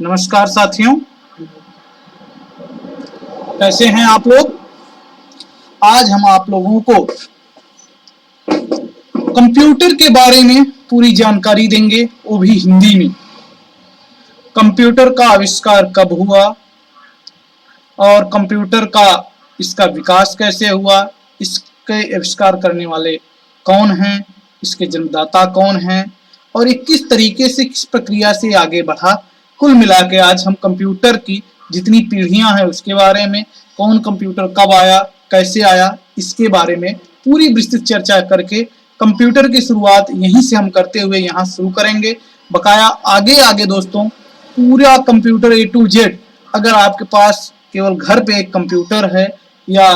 नमस्कार साथियों, कैसे हैं आप लोग। आज हम आप लोगों को कंप्यूटर के बारे में पूरी जानकारी देंगे, वो भी हिंदी में। कंप्यूटर का आविष्कार कब हुआ और कंप्यूटर का इसका विकास कैसे हुआ, इसके आविष्कार करने वाले कौन हैं, इसके जन्मदाता कौन हैं और ये किस तरीके से, किस प्रक्रिया से आगे बढ़ा। कुल मिला के आज हम कंप्यूटर की जितनी पीढ़ियां हैं उसके बारे में, कौन कंप्यूटर कब आया, कैसे आया, इसके बारे में पूरी विस्तृत चर्चा करके कंप्यूटर की शुरुआत यहीं से हम करते हुए यहाँ शुरू करेंगे। बकाया आगे आगे दोस्तों पूरा कंप्यूटर A to Z, अगर आपके पास केवल घर पे एक कंप्यूटर है या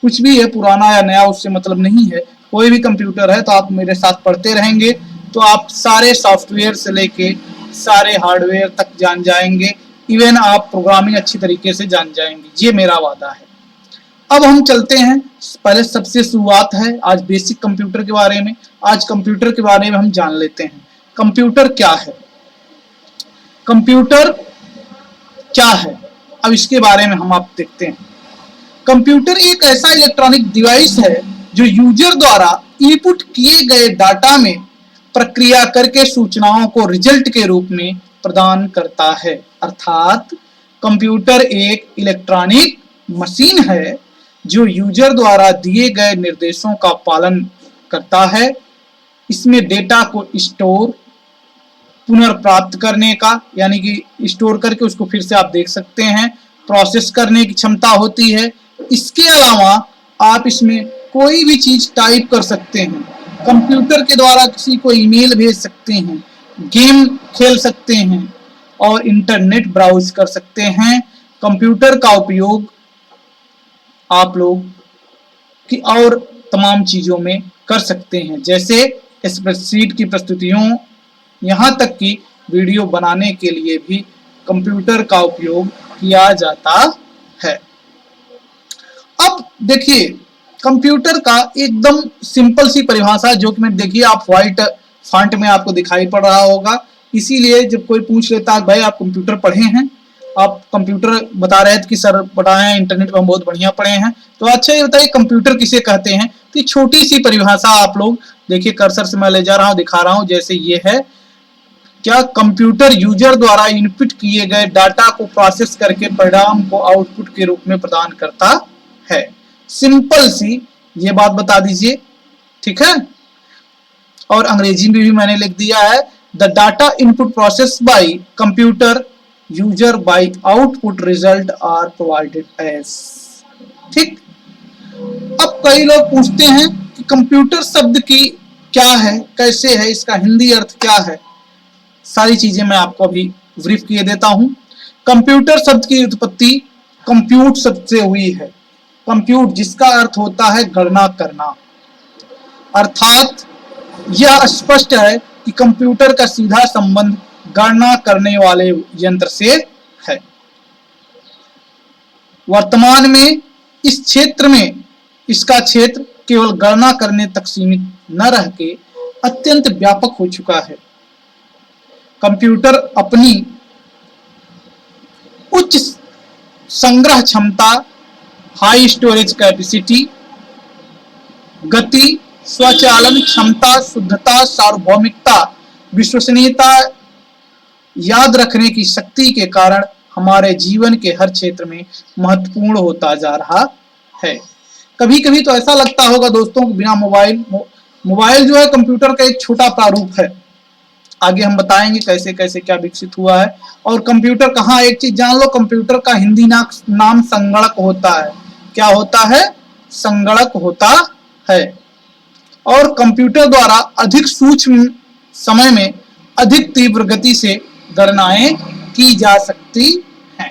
कुछ भी है पुराना या नया, उससे मतलब नहीं है, कोई भी कंप्यूटर है तो आप मेरे साथ पढ़ते रहेंगे तो आप सारे सॉफ्टवेयर से लेके सारे हार्डवेयर तक जान जाएंगे, इवन आप प्रोग्रामिंग अच्छी तरीके से जान जाएंगे, ये मेरा वादा है। अब हम चलते हैं, पहले सबसे शुरुआत है आज बेसिक कंप्यूटर के बारे में। आज कंप्यूटर के बारे में हम जान लेते हैं कंप्यूटर क्या है। कंप्यूटर क्या है अब इसके बारे में हम आप देखते हैं। कंप्यूटर एक ऐसा इलेक्ट्रॉनिक डिवाइस है जो यूजर द्वारा इनपुट किए गए डाटा में प्रक्रिया करके सूचनाओं को रिजल्ट के रूप में प्रदान करता है। अर्थात कंप्यूटर एक इलेक्ट्रॉनिक मशीन है जो यूजर द्वारा दिए गए निर्देशों का पालन करता है। इसमें डेटा को स्टोर, पुनर्प्राप्त करने का, यानी कि स्टोर करके उसको फिर से आप देख सकते हैं, प्रोसेस करने की क्षमता होती है। इसके अलावा आप इसमें कोई भी चीज टाइप कर सकते हैं। कंप्यूटर के द्वारा किसी को ईमेल भेज सकते हैं, गेम खेल सकते हैं और इंटरनेट ब्राउज कर सकते हैं। कंप्यूटर का उपयोग आप लोग की और तमाम चीजों में कर सकते हैं, जैसे स्प्रेडशीट की प्रस्तुतियों, यहाँ तक कि वीडियो बनाने के लिए भी कंप्यूटर का उपयोग किया जाता है। अब देखिए कंप्यूटर का एकदम सिंपल सी परिभाषा, जो कि मैं देखिए आप व्हाइट फॉन्ट में आपको दिखाई पड़ रहा होगा। इसीलिए जब कोई पूछ लेता है भाई आप कंप्यूटर पढ़े हैं, आप कंप्यूटर बता रहे थे कि सर पढ़ाए हैं, इंटरनेट पर हम बहुत बढ़िया पढ़े हैं, तो अच्छा ये बताइए कंप्यूटर किसे कहते हैं। तो ये छोटी सी परिभाषा आप लोग देखिए, कर्सर से मैं ले जा रहा हूँ, दिखा रहा हूँ, जैसे ये है। क्या कंप्यूटर यूजर द्वारा इनपुट किए गए डाटा को प्रोसेस करके परिणाम को आउटपुट के रूप में प्रदान करता है। सिंपल सी ये बात बता दीजिए, ठीक है। और अंग्रेजी में भी मैंने लिख दिया है, the data input process by computer user by output result are provided as. ठीक। अब कई लोग पूछते हैं कि कंप्यूटर शब्द की क्या है, कैसे है, इसका हिंदी अर्थ क्या है। सारी चीजें मैं आपको अभी ब्रीफ किए देता हूं। कंप्यूटर शब्द की उत्पत्ति कंप्यूट शब्द से हुई है। कंप्यूट जिसका अर्थ होता है गणना करना, अर्थात यह स्पष्ट है कि कंप्यूटर का सीधा संबंध गणना करने वाले यंत्र से है। वर्तमान में इस क्षेत्र में इसका क्षेत्र केवल गणना करने तक सीमित न रह के अत्यंत व्यापक हो चुका है। कंप्यूटर अपनी उच्च संग्रह क्षमता, हाई स्टोरेज कैपेसिटी, गति, स्वचालन क्षमता, शुद्धता, सार्वभौमिकता, विश्वसनीयता, याद रखने की शक्ति के कारण हमारे जीवन के हर क्षेत्र में महत्वपूर्ण होता जा रहा है। कभी कभी तो ऐसा लगता होगा दोस्तों कि बिना मोबाइल जो है कंप्यूटर का एक छोटा प्रारूप है। आगे हम बताएंगे कैसे कैसे क्या विकसित हुआ है। और कंप्यूटर कहाँ, एक चीज जान लो, कंप्यूटर का हिंदी नाम संगणक होता है। क्या होता है? संगणक होता है। और कंप्यूटर द्वारा अधिक सूक्ष्म समय में अधिक तीव्र गति से गणनाएं की जा सकती हैं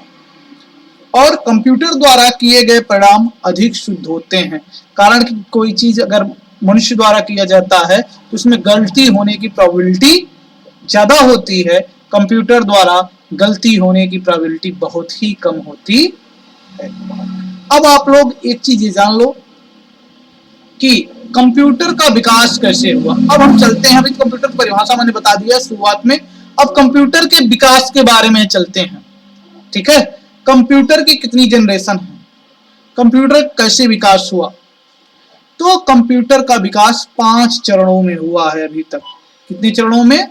और कंप्यूटर द्वारा किए गए परिणाम अधिक शुद्ध होते हैं। कारण कि कोई चीज अगर मनुष्य द्वारा किया जाता है तो उसमें गलती होने की प्रोबेबिलिटी ज्यादा होती है, कंप्यूटर द्वारा गलती होने की प्रोबेबिलिटी बहुत ही कम होती है। अब आप लोग एक चीज ये जान लो कि कंप्यूटर का विकास कैसे हुआ। अब हम चलते हैं, अभी कंप्यूटर की परिभाषा मैंने बता दिया शुरुआत में। अब कंप्यूटर के विकास के बारे में चलते हैं। ठीक है, कंप्यूटर की कितनी जनरेशन है, कंप्यूटर कैसे विकास हुआ। तो कंप्यूटर का विकास 5 चरणों में हुआ है अभी तक। कितने चरणों में,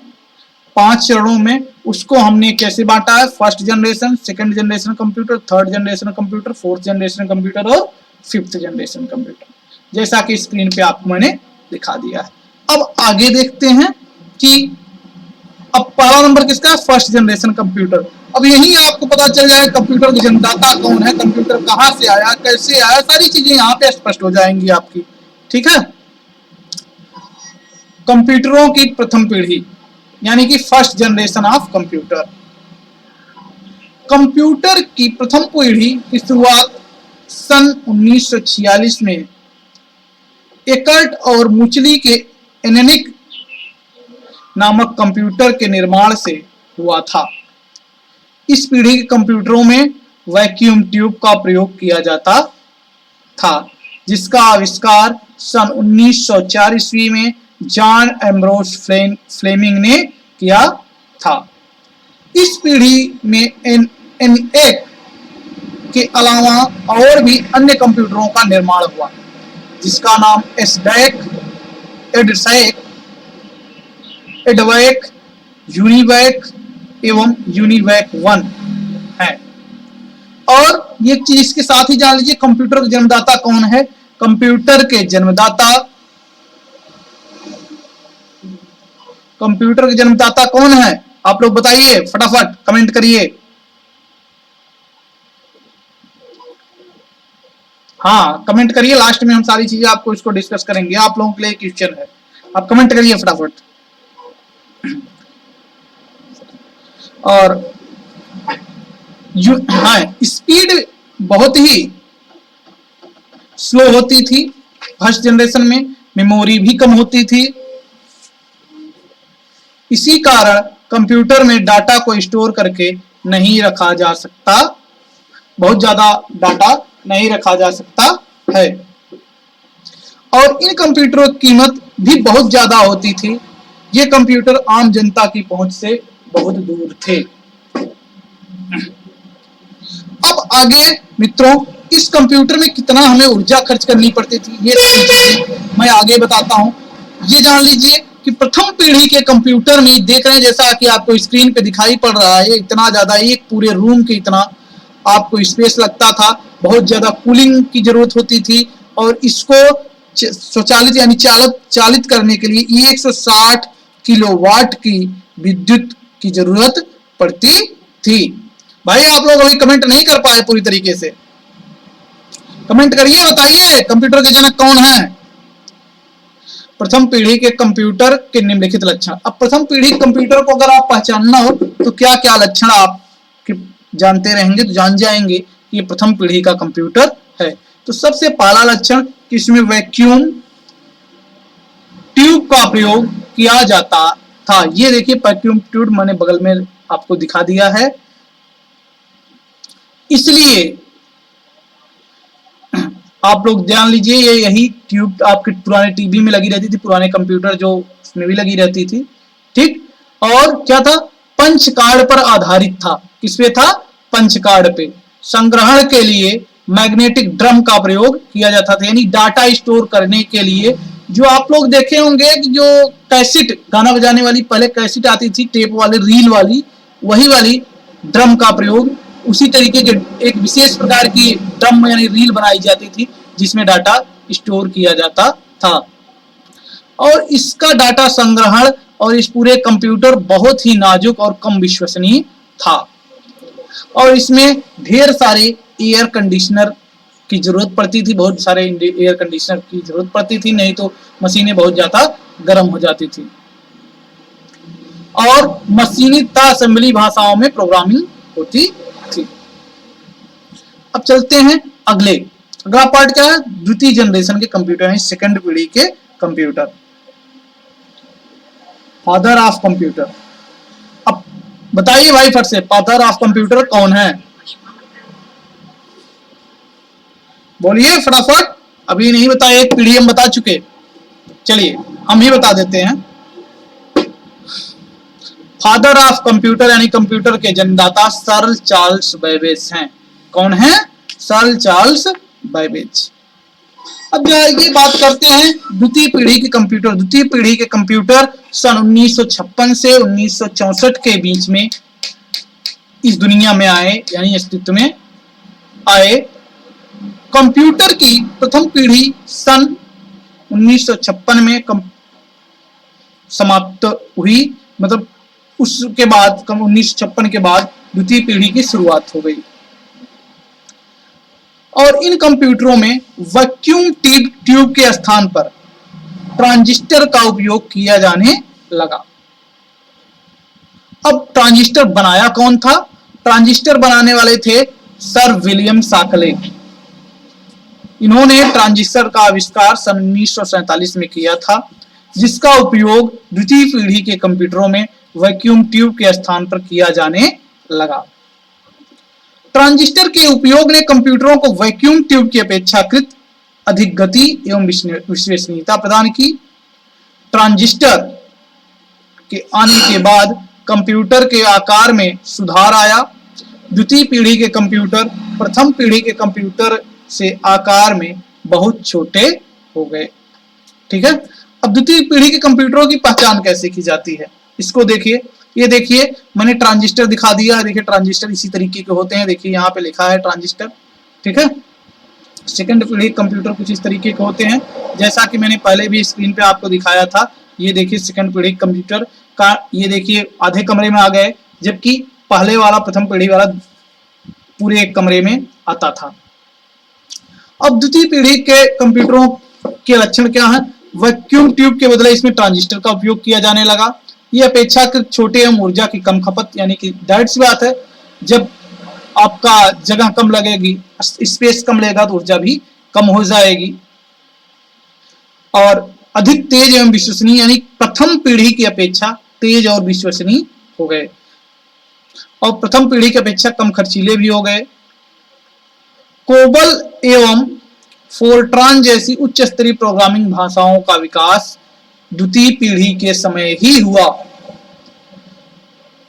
5 चरणों में। उसको हमने कैसे बांटा है, first generation, second generation computer, third generation computer, fourth generation computer और फिफ्थ जनरेशन कंप्यूटर, जैसा कि स्क्रीन पे आपको मैंने दिखा दिया है। अब आगे देखते हैं कि अब पहला नंबर किसका है, फर्स्ट जनरेशन कंप्यूटर। अब यही आपको पता चल जाए कंप्यूटर का जन्मदाता कौन है, कंप्यूटर कहां से आया, कैसे आया, सारी चीजें यहाँ पे स्पष्ट हो जाएंगी आपकी। ठीक है, कंप्यूटरों की प्रथम पीढ़ी यानी कि first generation of computer. Computer की प्रथम पीढ़ी की शुरुआत सन 1946 में एकर्ट और मुचली के एनेनिक नामक कंप्यूटर के निर्माण से हुआ था। इस पीढ़ी के कंप्यूटरों में वैक्यूम ट्यूब का प्रयोग किया जाता था, जिसका आविष्कार सन 1904 ईस्वी में जॉन एम्ब्रोस फ्लेमिंग ने किया था। इस पीढ़ी में एनएक के अलावा और भी अन्य कंप्यूटरों का निर्माण हुआ, जिसका नाम एसडैक, एडसैक, एडवैक, यूनिवैक एवं यूनिवैक 1 है। और ये चीज इसके साथ ही जान लीजिए, कंप्यूटर के जन्मदाता कौन है। कंप्यूटर के जन्मदाता कौन है, आप लोग बताइए, फटाफट कमेंट करिए। हाँ कमेंट करिए, लास्ट में हम सारी चीजें आपको इसको डिस्कस करेंगे। आप लोगों के लिए क्वेश्चन है, आप कमेंट करिए फटाफट। और हाँ, स्पीड बहुत ही स्लो होती थी फर्स्ट जनरेशन में, मेमोरी भी कम होती थी। इसी कारण कंप्यूटर में डाटा को स्टोर करके नहीं रखा जा सकता, बहुत ज्यादा डाटा नहीं रखा जा सकता है। और इन कंप्यूटरों की कीमत भी बहुत ज्यादा होती थी। ये कंप्यूटर आम जनता की पहुंच से बहुत दूर थे। अब आगे मित्रों, इस कंप्यूटर में कितना हमें ऊर्जा खर्च करनी पड़ती थी, ये चीजें मैं आगे बताता हूं। ये जान लीजिए कि प्रथम पीढ़ी के कंप्यूटर में देख रहे हैं, जैसा कि आपको स्क्रीन पे दिखाई पड़ रहा है, इतना ज्यादा, एक पूरे रूम के इतना आपको स्पेस लगता था, बहुत ज्यादा कूलिंग की जरूरत होती थी। और इसको स्वचालित यानी चालित करने के लिए 160 किलोवाट की विद्युत की जरूरत पड़ती थी। भाई आप लोग अभी कमेंट नहीं कर पाए पूरी तरीके से, कमेंट करिए, बताइए कंप्यूटर के जनक कौन है। प्रथम पीढ़ी के कंप्यूटर के निम्नलिखित लक्षण। अब प्रथम पीढ़ी कंप्यूटर को अगर आप पहचानना हो तो क्या क्या लक्षण आप जानते रहेंगे तो जान जाएंगे कि ये प्रथम पीढ़ी का कंप्यूटर है। तो सबसे पहला लक्षण कि इसमें वैक्यूम ट्यूब का प्रयोग किया जाता था। ये देखिए वैक्यूम ट्यूब मैंने बगल में आपको दिखा दिया है। इसलिए आप लोग ध्यान लीजिए, ये यही ट्यूब आपके पुराने टीवी में लगी रहती थी, पुराने कंप्यूटर जो उसमें भी लगी रहती थी। ठीक, और क्या था, पंच कार्ड पर आधारित था। किस पे था, पंच कार्ड पे। संग्रहण के लिए मैग्नेटिक ड्रम का प्रयोग किया जाता था, यानी डाटा स्टोर करने के लिए। जो आप लोग देखे होंगे कि जो कैसेट गाना बजाने वाली पहले कैसेट आती थी, टेप वाली, रील वाली, वही वाली ड्रम का प्रयोग, उसी तरीके के एक विशेष प्रकार की ड्रम यानी रील बनाई जाती थी जिसमें डाटा स्टोर किया जाता था। और इसका डाटा संग्रहण और इस पूरे कंप्यूटर बहुत ही नाजुक और कम विश्वसनीय था। और इसमें ढेर सारे एयर कंडीशनर की जरूरत पड़ती थी, बहुत सारे एयर कंडीशनर की जरूरत पड़ती थी, नहीं तो मशीनें बहुत ज्यादा गर्म हो जाती थी। और मशीनी असेंबली भाषाओं में प्रोग्रामिंग होती थी। अब चलते हैं अगला पार्ट क्या है, द्वितीय जनरेशन के कंप्यूटर है, सेकंड पीढ़ी के कंप्यूटर, फादर ऑफ कंप्यूटर। अब बताइए भाई फट से, फादर ऑफ कंप्यूटर कौन है, बोलिए फटाफट। अभी नहीं बताया, एक पीढ़ी हम बता चुके, चलिए हम ही बता देते हैं। फादर ऑफ कंप्यूटर यानी कंप्यूटर के जन्मदाता सर चार्ल्स बैबेज हैं। कौन है? Sir Charles Babbage. अब जाइए बात करते हैं द्वितीय पीढ़ी के कंप्यूटर। द्वितीय पीढ़ी के कंप्यूटर सन 1956 से 1964 के बीच में इस दुनिया में आए, यानी अस्तित्व में आए। कंप्यूटर की प्रथम पीढ़ी सन 1956 में समाप्त हुई, मतलब उसके बाद 1956 के बाद द्वितीय पीढ़ी की शुरुआत हो गई। और इन कंप्यूटरों में वैक्यूम ट्यूब के स्थान पर ट्रांजिस्टर का उपयोग किया जाने लगा। अब ट्रांजिस्टर बनाया कौन था? ट्रांजिस्टर बनाने वाले थे सर विलियम शाकले। इन्होंने ट्रांजिस्टर का आविष्कार सन 1947 में किया था, जिसका उपयोग द्वितीय पीढ़ी के कंप्यूटरों में वैक्यूम ट्यूब के स्थान पर किया जाने लगा। ट्रांजिस्टर के उपयोग ने कंप्यूटरों को वैक्यूम ट्यूब की अपेक्षाकृत अधिक गति एवं विश्वसनीयता प्रदान की। ट्रांजिस्टर के आने के बाद कंप्यूटर के आकार में सुधार आया। द्वितीय पीढ़ी के कंप्यूटर प्रथम पीढ़ी के कंप्यूटर से आकार में बहुत छोटे हो गए। ठीक है। अब द्वितीय पीढ़ी के कंप्यूटरों की पहचान कैसे की जाती है, इसको देखिए। ये देखिए मैंने ट्रांजिस्टर दिखा दिया। देखिए ट्रांजिस्टर इसी तरीके के होते हैं। देखिए यहाँ पे लिखा है ट्रांजिस्टर। ठीक है। सेकंड पीढ़ी कंप्यूटर कुछ इस तरीके के होते हैं, जैसा कि मैंने पहले भी स्क्रीन पे आपको दिखाया था। ये देखिए सेकंड पीढ़ी कंप्यूटर का, ये देखिए आधे कमरे में आ गए, जबकि पहले वाला प्रथम पीढ़ी वाला पूरे एक कमरे में आता था। अब द्वितीय पीढ़ी के कंप्यूटरों के लक्षण क्या है? वैक्यूम ट्यूब के बदले इसमें ट्रांजिस्टर का उपयोग किया जाने लगा। ये अपेक्षाकृत छोटे एवं ऊर्जा की कम खपत, यानी कि जाहिर सी बात है जब आपका जगह कम लगेगी, स्पेस कम लगेगा तो ऊर्जा भी कम हो जाएगी। और अधिक तेज एवं विश्वसनीय, यानी प्रथम पीढ़ी की अपेक्षा तेज और विश्वसनीय हो गए। और प्रथम पीढ़ी की अपेक्षा कम खर्चीले भी हो गए। कोबल एवं फोर्ट्रान जैसी उच्च स्तरीय प्रोग्रामिंग भाषाओं का विकास द्वितीय पीढ़ी के समय ही हुआ।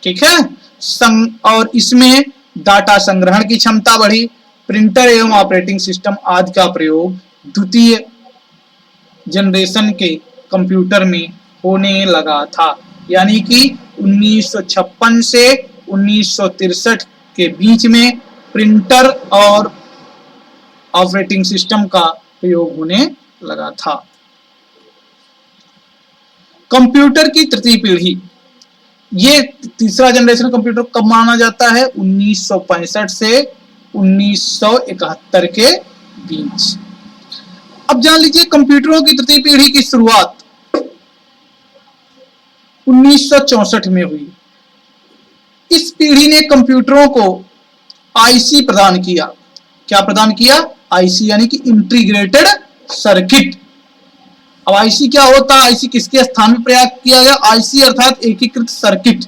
ठीक है। और इसमें डाटा संग्रहण की क्षमता बढ़ी। प्रिंटर एवं ऑपरेटिंग सिस्टम आदि का प्रयोग द्वितीय जनरेशन के कंप्यूटर में होने लगा था। यानी कि 1956 से 1963 के बीच में प्रिंटर और ऑपरेटिंग सिस्टम का प्रयोग होने लगा था। कंप्यूटर की तृतीय पीढ़ी, ये तीसरा जनरेशन कंप्यूटर कब माना जाता है? 1965 से 1971 के बीच। अब जान लीजिए कंप्यूटरों की तृतीय पीढ़ी की शुरुआत 1964 में हुई। इस पीढ़ी ने कंप्यूटरों को आईसी प्रदान किया। क्या प्रदान किया? आईसी, यानी कि इंटीग्रेटेड सर्किट। अब आईसी क्या होता है? आईसी किसके स्थान में प्रयोग किया गया? आईसी अर्थात एकीकृत सर्किट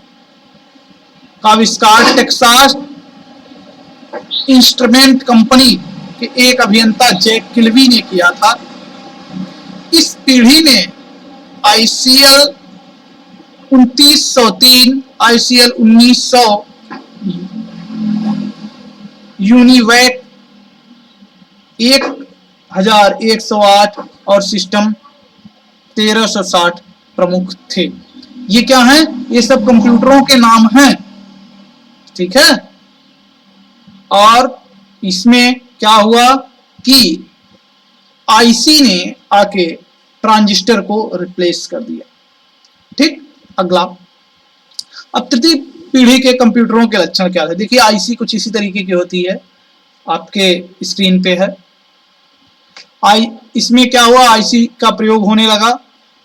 का आविष्कार टेक्सास इंस्ट्रूमेंट कंपनी के एक अभियंता जैक किल्बी ने किया था। इस पीढ़ी में आईसीएल 2903, आईसीएल 1900, यूनिवैक 1108 और सिस्टम 1360 प्रमुख थे। ये क्या है? ये सब कंप्यूटरों के नाम हैं। ठीक है। और इसमें क्या हुआ कि आईसी ने आके ट्रांजिस्टर को रिप्लेस कर दिया। ठीक। अगला, अब तृतीय पीढ़ी के कंप्यूटरों के लक्षण क्या है? देखिए आईसी कुछ इसी तरीके की होती है, आपके स्क्रीन पे है। इसमें क्या हुआ? आईसी का प्रयोग होने लगा।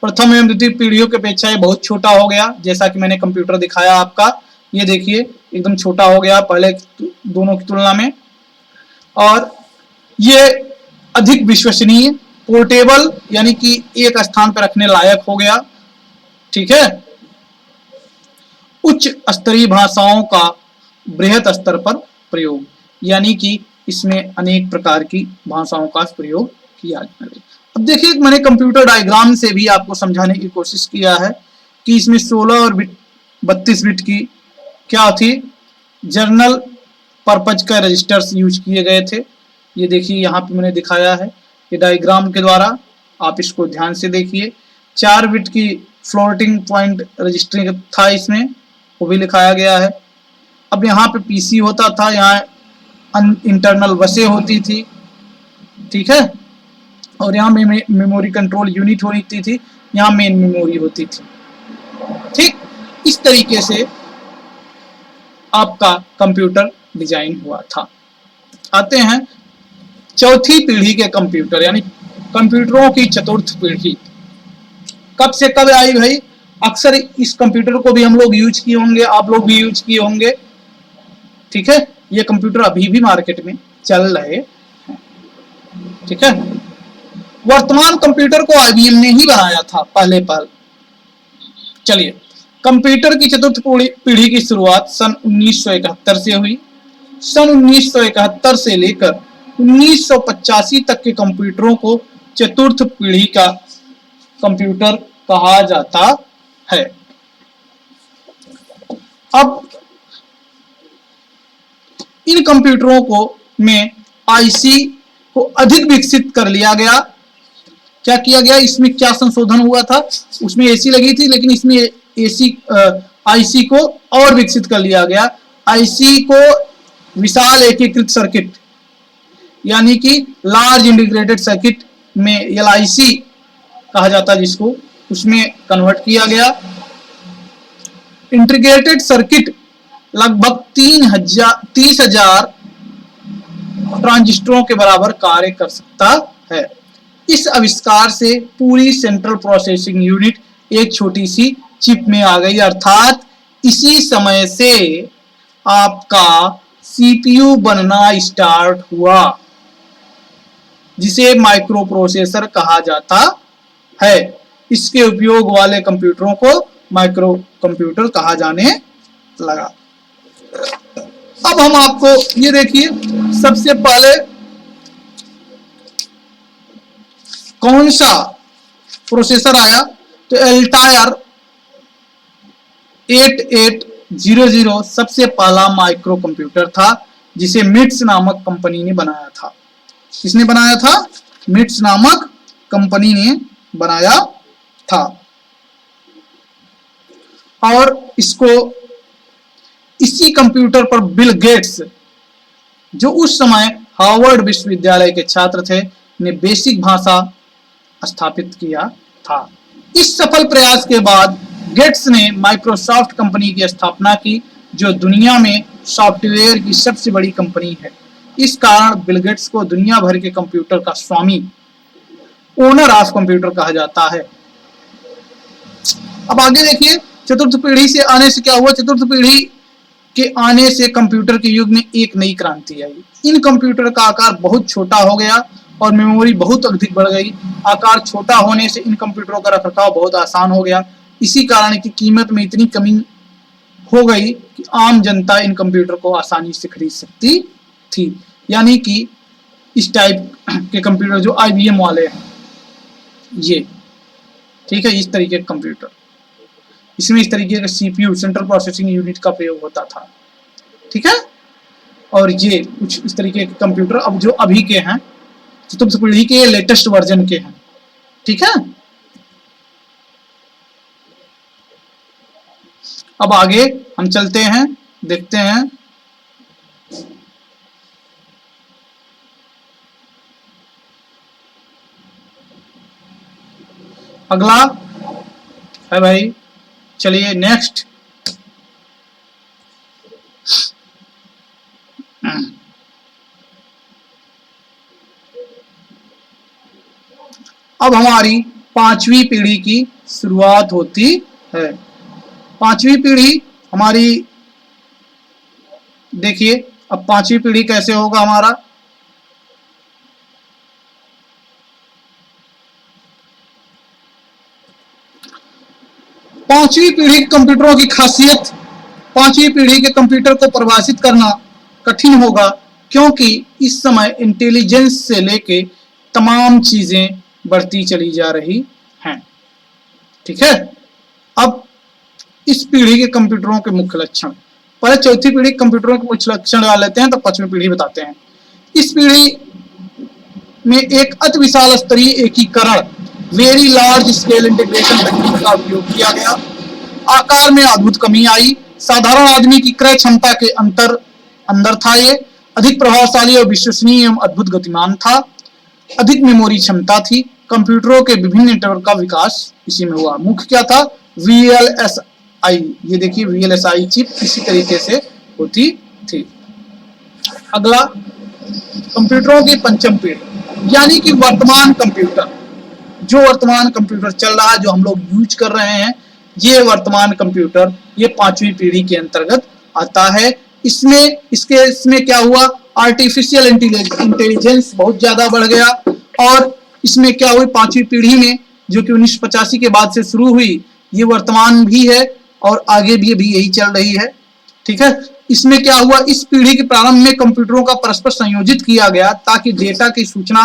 प्रथम एवं द्वितीय पीढ़ियों की अपेक्षा ये बहुत छोटा हो गया, जैसा कि मैंने कंप्यूटर दिखाया आपका। ये देखिए एकदम छोटा हो गया पहले दोनों की तुलना में। और ये अधिक विश्वसनीय, पोर्टेबल, यानी कि एक स्थान पर रखने लायक हो गया। ठीक है। उच्च स्तरीय भाषाओं का बृहत स्तर पर प्रयोग, यानी कि इसमें अनेक प्रकार की भाषाओं का प्रयोग किया जाता है। अब देखिए मैंने कंप्यूटर डायग्राम से भी आपको समझाने की कोशिश किया है कि इसमें 16 और 32 बिट की क्या थी, जर्नल पर्पज का रजिस्टर्स यूज किए गए थे। ये देखिए यहाँ पे मैंने दिखाया है ये डायग्राम के द्वारा, आप इसको ध्यान से देखिए। 4 बिट की फ्लोटिंग पॉइंट रजिस्टरिंग था इसमें, वो भी लिखाया गया है। अब यहाँ पे पीसी होता था, यहाँ इंटरनल बसें होती थी, ठीक है, और यहाँ मेमोरी कंट्रोल यूनिट होती थी, यहाँ मेन मेमोरी होती थी। ठीक, इस तरीके से आपका कंप्यूटर डिजाइन हुआ था। आते हैं चौथी पीढ़ी के कंप्यूटर, यानी कंप्यूटरों की चतुर्थ पीढ़ी कब से कब आई भाई। अक्सर इस कंप्यूटर को भी हम लोग यूज किए होंगे, आप लोग भी यूज किए होंगे, ठीक है। ये कंप्यूटर अभी भी मार्केट में चल रहे हैं, ठीक है। वर्तमान कंप्यूटर को आईबीएम ने ही बनाया था पहले। चलिए, कंप्यूटर की चतुर्थ पीढ़ी की शुरुआत सन 1971 से हुई। सन 1971 से लेकर 1985 तक के कंप्यूटरों को चतुर्थ पीढ़ी का कंप्यूटर कहा जाता है। अब इन कंप्यूटरों को में आईसी को अधिक विकसित कर लिया गया। क्या किया गया, इसमें क्या संशोधन हुआ था, उसमें एसी लगी थी लेकिन इसमें एसी आईसी को और विकसित कर लिया गया। आईसी को विशाल एकीकृत सर्किट यानी कि लार्ज इंटीग्रेटेड सर्किट में एलआईसी कहा जाता है जिसको, उसमें कन्वर्ट किया गया। इंटीग्रेटेड सर्किट लगभग 30,000 ट्रांजिस्टरों के बराबर कार्य कर सकता है। इस आविष्कार से पूरी सेंट्रल प्रोसेसिंग यूनिट एक छोटी सी चिप में आ गई, अर्थात इसी समय से आपका सीपीयू बनना स्टार्ट हुआ, जिसे माइक्रो प्रोसेसर कहा जाता है। इसके उपयोग वाले कंप्यूटरों को माइक्रो कंप्यूटर कहा जाने लगा। अब हम आपको ये देखिए, सबसे पहले कौन सा प्रोसेसर आया, तो एल्टायर 8800 सबसे पहला माइक्रो कंप्यूटर था, जिसे मिट्स नामक कंपनी ने बनाया था। किसने बनाया था, मिट्स नामक कंपनी ने बनाया था। और इसको इसी कंप्यूटर पर बिल गेट्स, जो उस समय हार्वर्ड विश्वविद्यालय के छात्र थे, ने बेसिक भाषा स्थापित किया था। इस सफल प्रयास के बाद गेट्स ने माइक्रोसॉफ्ट कंपनी की स्थापना की, जो दुनिया में सॉफ्टवेयर की सबसे बड़ी कंपनी है। इस कारण बिल गेट्स को दुनिया भर के कंप्यूटर का स्वामी, ओनर ऑफ कंप्यूटर कहा जाता है। अब आगे देखिए, चतुर्थ पीढ़ी से आने से क्या हुआ। चतुर्थ पीढ़ी के आने से कंप्यूटर के युग में एक नई क्रांति आई। इन कंप्यूटर का आकार बहुत छोटा हो गया और मेमोरी बहुत अधिक बढ़ गई। आकार छोटा होने से इन कंप्यूटरों का रखरखाव बहुत आसान हो गया। इसी कारण की कीमत में इतनी कमी हो गई कि आम जनता इन कंप्यूटर को आसानी से खरीद सकती थी। यानी कि इस टाइप के कंप्यूटर जो आईबीएम वाले हैं, ये ठीक है, इस तरीके के कंप्यूटर, इसमें इस तरीके का सीपीयू, सेंट्रल प्रोसेसिंग यूनिट का प्रयोग होता था, ठीक है। और ये कुछ इस तरीके के कंप्यूटर अब जो अभी के हैं, चतुर्थ पीढ़ी के लेटेस्ट वर्जन के हैं, ठीक है। अब आगे हम चलते हैं, देखते हैं। अगला है भाई, चलिए नेक्स्ट। अब हमारी पांचवी पीढ़ी की शुरुआत होती है। पांचवी पीढ़ी हमारी, देखिए अब पांचवी पीढ़ी कैसे होगा हमारा। पांचवी पीढ़ी कंप्यूटरों की खासियत, पांचवी पीढ़ी के कंप्यूटर को परिभाषित करना कठिन होगा, क्योंकि इस समय इंटेलिजेंस से लेके तमाम चीजें बढ़ती चली जा रही हैं, ठीक है। अब इस पीढ़ी के कंप्यूटरों के मुख्य लक्षण। पहले चौथी पीढ़ी कंप्यूटरों के मुख्य लक्षण डाल लेते हैं, तो पांचवी पीढ़ी बताते हैं। इस पीढ़ी में एक अति विशाल स्तरीय एकीकरण, वेरी लार्ज स्केल इंटीग्रेशन तकनीक का उपयोग किया गया। आकार में अद्भुत कमी आई। साधारण आदमी की क्रय क्षमता के अंदर था। ये अधिक प्रभावशाली और विश्वसनीय एवं अद्भुत गतिमान था। अधिक मेमोरी क्षमता थी। कंप्यूटरों के विभिन्न नेटवर्क का विकास इसी में हुआ। मुख्य क्या था? VLSI। ये देखिए VLSI चिप इसी तरीके से होती थी। अगला, कंप्यूटरों की पंचम पीढ़ी, यानी कि वर्तमान कंप्यूटर। जो वर्तमान कंप्यूटर चल रहा है, जो हम लोग यूज कर रहे हैं, ये वर्तमान कंप्यूटर ये पांचवी पीढ़ी के अंतर्गत आता है। इसमें क्या हुआ? आर्टिफिशियल इंटेलिजेंस बहुत ज्यादा बढ़ गया। और इसमें क्या हुई? पांचवी पीढ़ी में, जो कि 1985 के बाद से शुरू हुई, ये वर्तमान भी है और आगे भी अभी यही चल रही है। ठीक है। इसमें क्या हुआ? इस पीढ़ी के प्रारंभ में कंप्यूटरों का परस्पर संयोजित किया गया ताकि डेटा की सूचना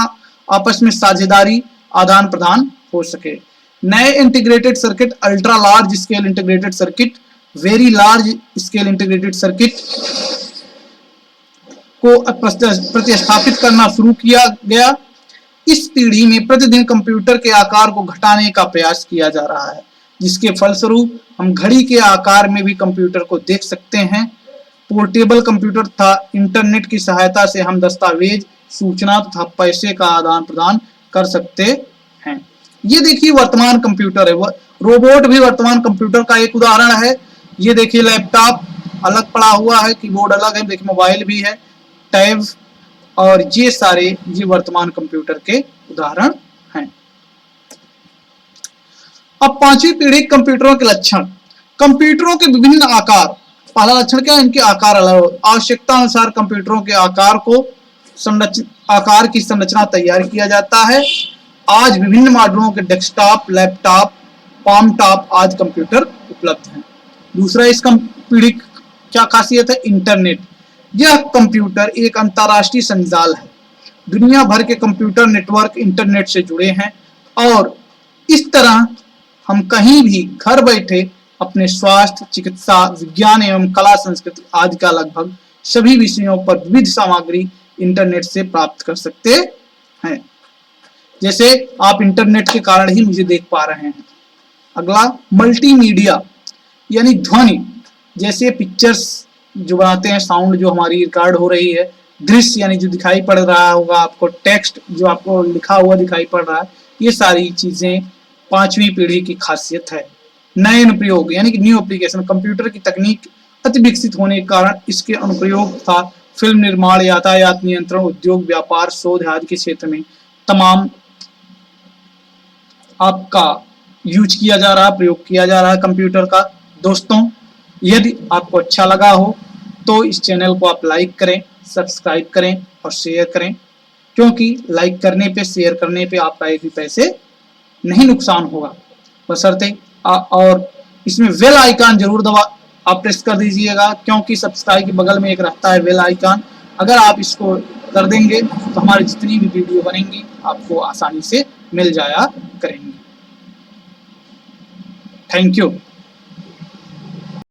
आपस में साझेदारी आदान प्रदान हो सके। नए integrated circuit, ultra large scale integrated circuit, very large scale integrated circuit को प्रतिस्थापित करना शुरू किया गया। इस पीढ़ी में प्रतिदिन कंप्यूटर के आकार को घटाने का प्रयास किया जा रहा है, जिसके फलस्वरूप हम घड़ी के आकार में भी कंप्यूटर को देख सकते हैं। पोर्टेबल कंप्यूटर था। इंटरनेट की सहायता से हम दस्तावेज, सूचना तथा पैसे का आदान प्रदान कर सकते हैं। ये देखिए वर्तमान कंप्यूटर है। रोबोट भी वर्तमान कंप्यूटर का एक उदाहरण है। ये देखिए लैपटॉप अलग पड़ा हुआ है, कीबोर्ड अलग है, देखिए मोबाइल भी है, टैब, और ये सारे ये वर्तमान कंप्यूटर के उदाहरण हैं। अब पांचवी पीढ़ी कंप्यूटरों के लक्षण। कंप्यूटरों के विभिन्न आकार। पहला लक्षण क्या है? इनके आकार अलग। आवश्यकता अनुसार कंप्यूटरों के आकार की संरचना तैयार किया जाता है। आज विभिन्न मॉडलों के डेस्कटॉप, लैपटॉप, पाम टॉप आदि कंप्यूटर उपलब्ध हैं। दूसरा, इस पीढ़ी क्या खासियत है? इंटरनेट। यह कंप्यूटर एक अंतरराष्ट्रीय संजाल है। दुनिया भर के कंप्यूटर नेटवर्क इंटरनेट से जुड़े हैं और इस तरह हम कहीं भी घर बैठे अपने स्वास्थ्य, चिकित्सा, विज्ञान एवं कला, संस्कृति आदि का लगभग सभी विषयों पर विविध सामग्री इंटरनेट से प्राप्त कर सकते हैं। जैसे आप इंटरनेट के कारण ही मुझे देख पा रहे हैं। अगला, मल्टीमीडिया यानी ध्वनि, जैसे पिक्चर्स जो बनाते हैं, साउंड जो हमारी रिकॉर्ड हो रही है, दृश्य यानी जो दिखाई पड़ रहा होगा आपको, टेक्स्ट जो आपको लिखा हुआ दिखाई पड़ रहा है, ये सारी चीजें पांचवी पीढ़ी की खासियत है। नए अनुप्रयोग यानी कि न्यू एप्लीकेशन। कंप्यूटर की तकनीक अति विकसित होने के कारण इसके अनुप्रयोग था फिल्म निर्माण, यातायात नियंत्रण, उद्योग, व्यापार, शोध आदि के क्षेत्र में तमाम आपका यूज किया जा रहा है, प्रयोग किया जा रहा है कंप्यूटर का। दोस्तों, यदि आपको अच्छा लगा हो तो इस चैनल को आप लाइक करें, सब्सक्राइब करें और शेयर करें, क्योंकि लाइक करने पे, शेयर करने पे आपका एक भी पैसे नहीं नुकसान होगा, बशर्ते और इसमें बेल आइकन जरूर आप प्रेस कर दीजिएगा, क्योंकि सब्सक्राइब के बगल में एक रहता है बेल आइकन। अगर आप इसको कर देंगे तो हमारी जितनी भी वीडियो बनेंगी आपको आसानी से मिल जाया करेंगी। Thank you.